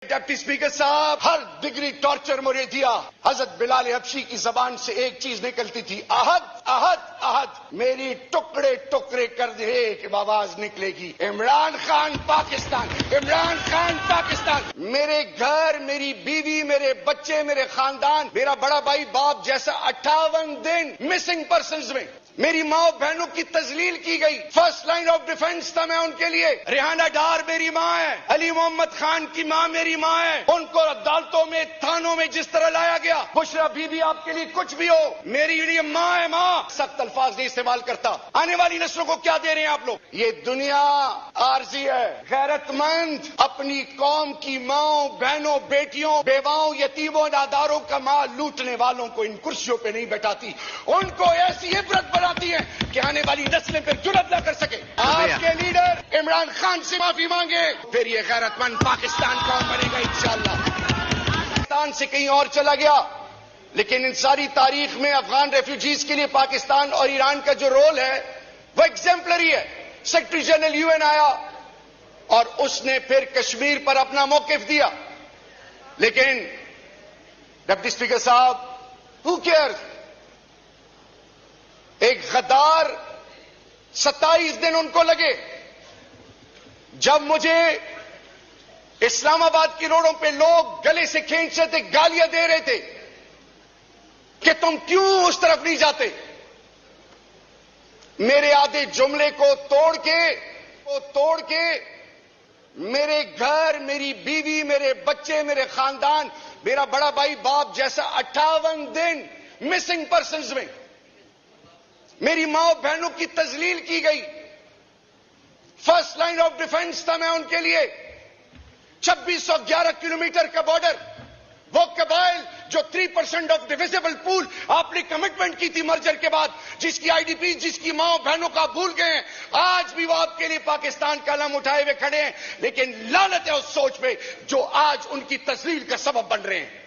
Deputy speaker साहब, हर degree torture मुझे दिया। हजरत बिलाल हबशी की जबान से एक चीज निकलती थी, अहद अहद अहद। मेरी टुकड़े टुकड़े कर दे कि आवाज निकलेगी, इमरान खान पाकिस्तान, इमरान खान पाकिस्तान। मेरे घर, मेरी बीवी, मेरे बच्चे, मेरे खानदान, मेरा बड़ा भाई बाप जैसा 58 दिन मिसिंग पर्सन्स में मेरी माँ बहनों की तजलील की गई। फर्स्ट लाइन ऑफ डिफेंस था मैं उनके लिए। रेहाना डार मेरी माँ है, अली मोहम्मद खान की माँ मेरी माँ है। उनको अदालतों में, थानों में जिस तरह लाया गया, बुशरा बीबी आपके लिए कुछ भी हो, मेरी लिए माँ है माँ। सख्त अल्फाज नहीं इस्तेमाल करता। आने वाली नस्लों को क्या दे रहे हैं आप लोग? ये दुनिया आरजी है। गैरतमंद अपनी कौम की माओ, बहनों, बेटियों, बेवाओं, यतीमों, नादारों का माल लूटने वालों को इन कुर्सियों पे नहीं बैठाती। उनको ऐसी इबरत बनाती है कि आने वाली नस्लें पर जुर्रत न कर सके। आपके लीडर इमरान खान से माफी मांगे, फिर ये गैरतमंद पाकिस्तान कौन बनेगा इंशाअल्लाह। पाकिस्तान से कहीं और चला गया, लेकिन इन सारी तारीख में अफगान रेफ्यूजीज के लिए पाकिस्तान और ईरान का जो रोल है वो एग्जेम्पलरी है। सेक्रेटरी जनरल यूएन आया और उसने फिर कश्मीर पर अपना मौकिफ दिया, लेकिन डिप्टी स्पीकर साहब, हू केयर्स? एक गद्दार 27 दिन उनको लगे। जब मुझे इस्लामाबाद की रोडों पे लोग गले से खींच रहे थे, गालियां दे रहे थे कि तुम क्यों उस तरफ नहीं जाते, मेरे आधे जुमले को तोड़ के मेरे घर, मेरी बीवी, मेरे बच्चे, मेरे खानदान, मेरा बड़ा भाई बाप जैसा 58 दिन मिसिंग पर्सन्स में मेरी मां बहनों की तजलील की गई। फर्स्ट लाइन ऑफ डिफेंस था मैं उनके लिए। 2611 किलोमीटर का बॉर्डर, वो कबाइल जो 3% ऑफ डिविजिबल पूल आपने कमिटमेंट की थी मर्जर के बाद, जिसकी आईडीपी, जिसकी मां बहनों का भूल गए हैं, आज भी वो आपके लिए पाकिस्तान का अलम उठाए हुए खड़े हैं। लेकिन लानत है उस सोच पे जो आज उनकी तजलील का सबब बन रहे हैं।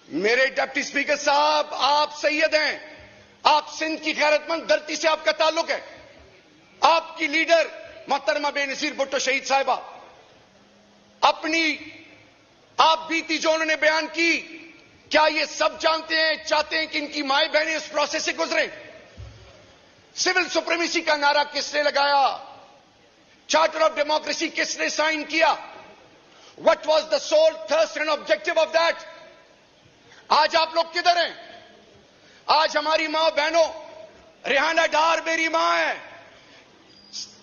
मेरे डिप्टी स्पीकर साहब, आप सैयद हैं, आप सिंध की गैरतमंद धरती से आपका ताल्लुक है। आपकी लीडर मोहतरमा बेनजीर भुट्टो शहीद साहिबा, आप बीती जो उन्होंने बयान की, क्या ये सब जानते हैं, चाहते हैं कि इनकी माए बहनें इस प्रोसेस से गुजरें? सिविल सुप्रीमेसी का नारा किसने लगाया? चार्टर ऑफ डेमोक्रेसी किसने साइन किया? What was the sole thirst and objective of that? आज आप लोग किधर हैं? आज हमारी मां बहनों, रेहाना डार मेरी मां है,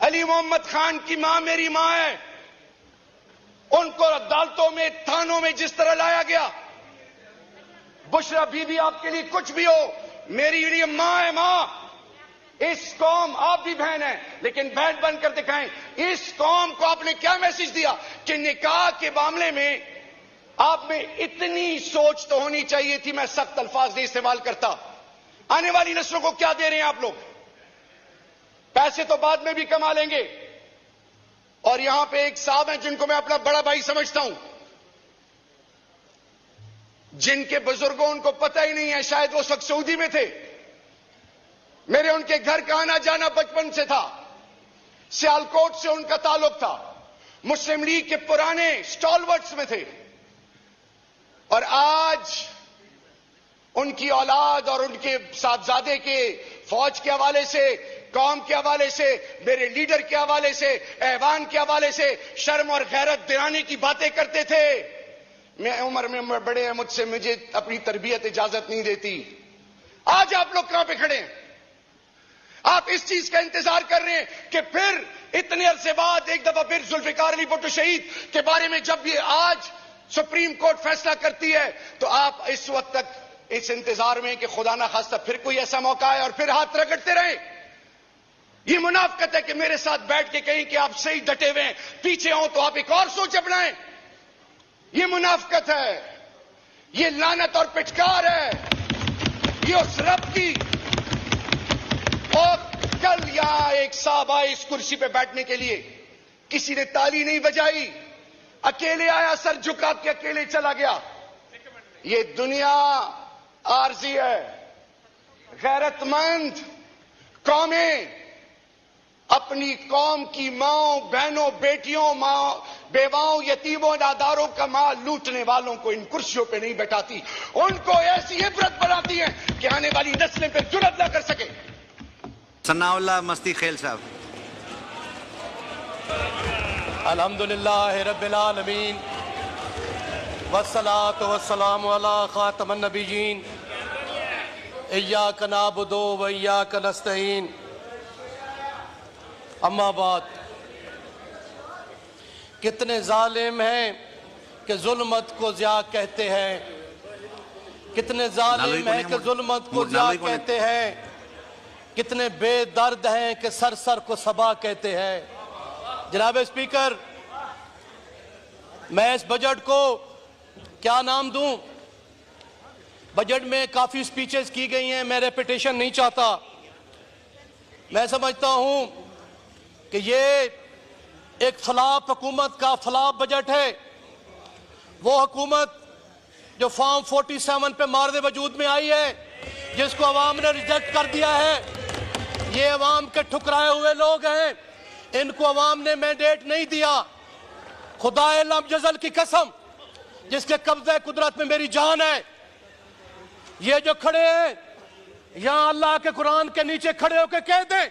अली मोहम्मद खान की मां मेरी मां है। उनको अदालतों में, थानों में जिस तरह लाया गया, बुशरा बीबी आपके लिए कुछ भी हो, मेरी लिए मां है मां। इस कौम, आप भी बहन है, लेकिन बहन बनकर दिखाएं। इस कौम को आपने क्या मैसेज दिया कि निकाह के मामले में आप में इतनी सोच तो होनी चाहिए थी। मैं सख्त अल्फाज नहीं इस्तेमाल करता। आने वाली नस्लों को क्या दे रहे हैं आप लोग? पैसे तो बाद में भी कमा लेंगे। और यहां पे एक साहब हैं जिनको मैं अपना बड़ा भाई समझता हूं, जिनके बुजुर्गों, उनको पता ही नहीं है, शायद वो उस वक्त सऊदी में थे। मेरे उनके घर का आना जाना बचपन से था। सियालकोट से उनका ताल्लुक था। मुस्लिम लीग के पुराने स्टॉलवर्ट्स में थे। और आज उनकी औलाद और उनके साहबजादे के फौज के हवाले से, कौम के हवाले से, मेरे लीडर के हवाले से, ऐवान के हवाले से शर्म और गैरत दिलाने की बातें करते थे। मैं उम्र में बड़े हैं मुझसे, मुझे अपनी तरबियत इजाजत नहीं देती। आज आप लोग कहां पे खड़े हैं? आप इस चीज का इंतजार कर रहे हैं कि फिर इतने अरसे बाद एक दफा फिर जुल्फिकार अली भुट्टो शहीद के बारे में जब ये आज सुप्रीम कोर्ट फैसला करती है, तो आप इस वक्त तक इस इंतजार में कि खुदा ना खास्ता फिर कोई ऐसा मौका है और फिर हाथ रगड़ते रहे। ये मुनाफकत है कि मेरे साथ बैठ के कहीं कि आप सही डटे हुए हैं, पीछे हो तो आप एक और सोच अपनाएं। ये मुनाफकत है, ये लानत और पिटकार है, ये उस रब की। और कल यहां एक साहब आए इस कुर्सी पे बैठने के लिए, किसी ने ताली नहीं बजाई, अकेले आया, सर झुका के अकेले चला गया। ये दुनिया आरजी है। गैरतमंद कौमें अपनी कौम की माओ, बहनों, बेटियों, माँ, बेवाओं, यतीमों, नादारों का माल लूटने वालों को इन कुर्सियों पे नहीं बैठाती, उनको ऐसी इबरत बनाती है कि आने वाली नस्लें पे जुर्रत ना कर सके। सनाउल्लाह मस्ती खेल साहब। अल्हम्दुलिल्लाह रब्बिल आलमीन वस्सलातु वस्सलामु अला खातमन नबिय्यीन इय्याका नअबुदु व इय्याका नस्तईन। अम्मा बाद, कितने जालिम हैं कि जुल्मत को ज़िया कहते हैं, कितने जालिम हैं कि जुल्मत को ज़िया कहते हैं, कितने बेदर्द हैं कि सर सर को सबा कहते हैं। जनाब स्पीकर, मैं इस बजट को क्या नाम दूं? बजट में काफ़ी स्पीचेस की गई हैं, मैं रेपिटेशन नहीं चाहता। मैं समझता हूं कि ये एक फलाप हुकूमत का फलाप बजट है। वो हुकूमत जो फॉर्म 47 पे मारदे वजूद में आई है, जिसको अवाम ने रिजेक्ट कर दिया है। ये अवाम के ठुकराए हुए लोग हैं, इनको अवाम ने मैंडेट नहीं दिया। खुदाए लम जज़ल की कसम, जिसके कब्ज़े कुदरत में मेरी जान है, ये जो खड़े हैं यहां अल्लाह के कुरान के नीचे खड़े होकर कह दें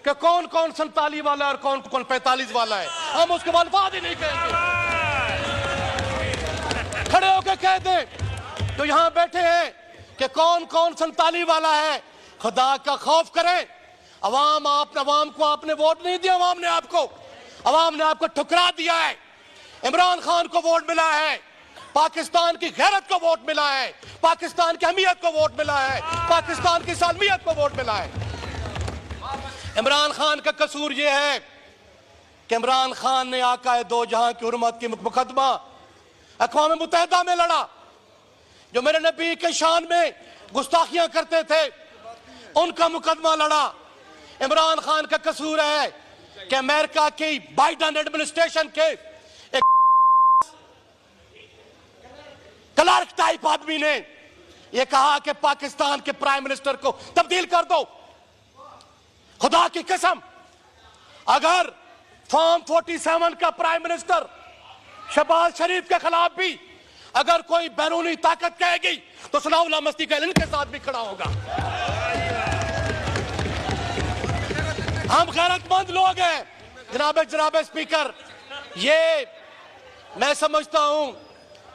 कि कौन कौन 47 वाला है और कौन कौन 45 वाला है, हम उसके बाद बात ही नहीं कहेंगे। खड़े होकर कह दें तो यहां बैठे हैं कि कौन कौन 47 वाला है। खुदा का खौफ करें। अवाम को आपने वोट नहीं दिया, अवाम ने आपको ठुकरा दिया है। इमरान खान को वोट मिला है, पाकिस्तान की गैरत को वोट मिला है, पाकिस्तान की अहमियत को वोट मिला है, पाकिस्तान की सालमियत को वोट मिला है। इमरान खान का कसूर यह है कि इमरान खान ने आकाए दो जहां की हुर्मत की मुकदमा अक़वाम मुत्तहिदा में लड़ा। जो मेरे नबी के शान में गुस्ताखियां करते थे, उनका मुकदमा लड़ा। इमरान खान का कसूर है कि अमेरिका की बाइडेन एडमिनिस्ट्रेशन के एक क्लार्क टाइप आदमी ने यह कहा कि पाकिस्तान के प्राइम मिनिस्टर को तब्दील कर दो। खुदा की कसम, अगर फॉर्म 47 का प्राइम मिनिस्टर शहबाज शरीफ के खिलाफ भी अगर कोई बैरूनी ताकत कहेगी तो सनाउल्लाह मस्ती का इनके साथ भी खड़ा होगा। हम गैरतमंद लोग हैं। जनाब स्पीकर, ये मैं समझता हूं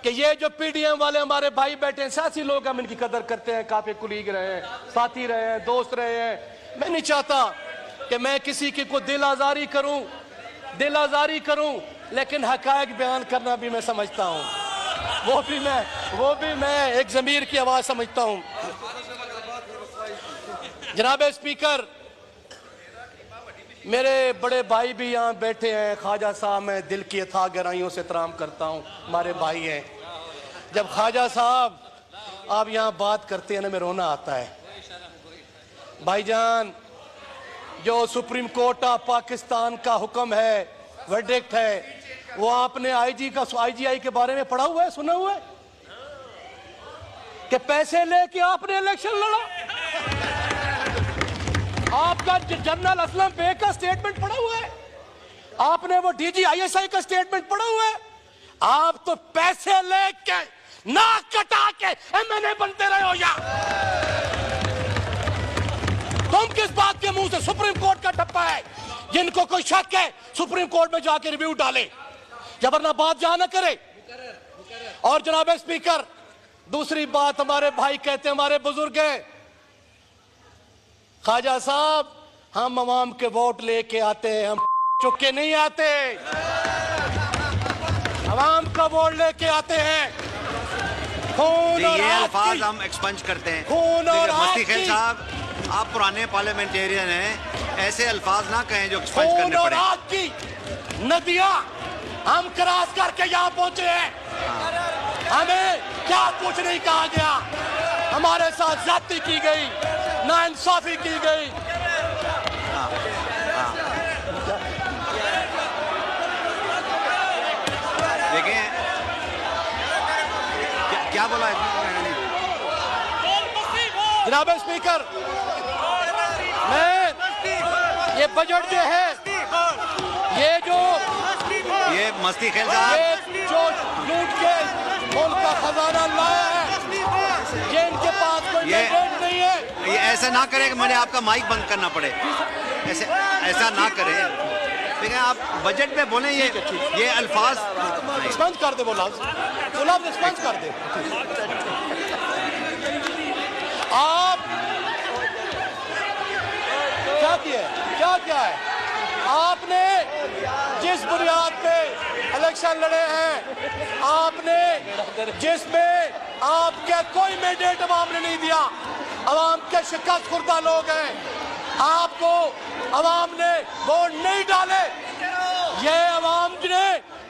कि ये जो पीडीएम वाले हमारे भाई बैठे हैं, सियासी लोग, हम इनकी कदर करते हैं, काफी कुलीग रहे हैं, साथी रहे हैं, दोस्त रहे हैं। मैं नहीं चाहता कि मैं किसी की को दिल आजारी करूं, लेकिन हकायक बयान करना भी मैं समझता हूं। वो भी मैं एक ज़मीर की आवाज समझता हूं। जनाब स्पीकर, मेरे बड़े भाई भी यहाँ बैठे हैं, ख्वाजा साहब, मैं दिल की अथाह गहराइयों से एहतराम करता हूँ, हमारे भाई हैं। जब ख्वाजा साहब आप यहाँ बात करते हैं ना, मैं रोना आता है। भाईजान, जो सुप्रीम कोर्ट ऑफ पाकिस्तान का हुक्म है, वर्डिक्ट है, वो आपने आईजीआई के बारे में पढ़ा हुआ है, सुना हुआ है कि पैसे लेके आपने इलेक्शन लड़ा। आपका जनरल असलम बेग का स्टेटमेंट पढ़ा हुआ है, आपने वो डीजी आईएसआई का स्टेटमेंट पढ़ा हुआ है। आप तो पैसे लेके नाक कटा के एमएनए बनते रहे हो। या तुम किस बात के मुंह से सुप्रीम कोर्ट का ठप्पा है? जिनको कोई शक है सुप्रीम कोर्ट में जाके रिव्यू डाले, जबरना बात जहां न करे। और जनाब स्पीकर, दूसरी बात, हमारे भाई कहते हैं, हमारे बुजुर्ग हैं, ख्वाजा साहब, हम अवाम के वोट लेके आते हैं, हम चुके नहीं आते, अवाम का वोट लेके आते हैं। खून और ये आग अल्फाज की, हम एक्सपंज करते हैं। खून और आग मस्ती खेल की, साहब, आप पुराने पार्लियामेंटेरियन हैं, ऐसे अल्फाज ना कहें जो एक्सपंज खून करने और पड़े। आग की नदियां हम क्रॉस करके यहाँ पहुंचे हैं। हमें क्या कुछ नहीं कहा गया, हमारे साथ ज्यादती की गई, नाइंसाफी की गई। देखें क्या बोला है जनाब स्पीकर, मैं ये बजट जो है, ये मस्ती खेल साहब, ये जो लूट के मुल्क का खजाना लाया है, ये इनके पास कोई मैंडेट नहीं है। ये ऐसा ना करें कि मुझे आपका माइक बंद करना पड़े, ऐसा ना करें। देखिए आप बजट में बोले ये अल्फाज रिस्पॉन्स कर दे, बोला रिस्पॉन्स कर दे। आप क्या है आपने जिस बुनियाद पे इलेक्शन लड़े हैं, आपने जिसमें आपके कोई मैंडेट अवाम ने नहीं दिया, अवाम के शिकस्त खुर्दा लोग हैं, आपको अवाम ने वोट नहीं डाले। ये अवाम ने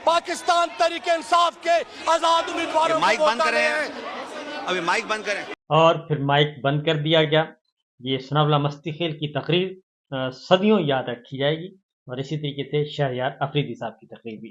पाकिस्तान तरीके इंसाफ के आजाद उम्मीदवारों माइक को बंद करें, अभी माइक बंद करें। और फिर माइक बंद कर दिया गया। ये सनावला मस्ती खेल की तकरीर सदियों याद रखी जाएगी और इसी तरीके से शहरयार अफरीदी साहब की तकरीर भी।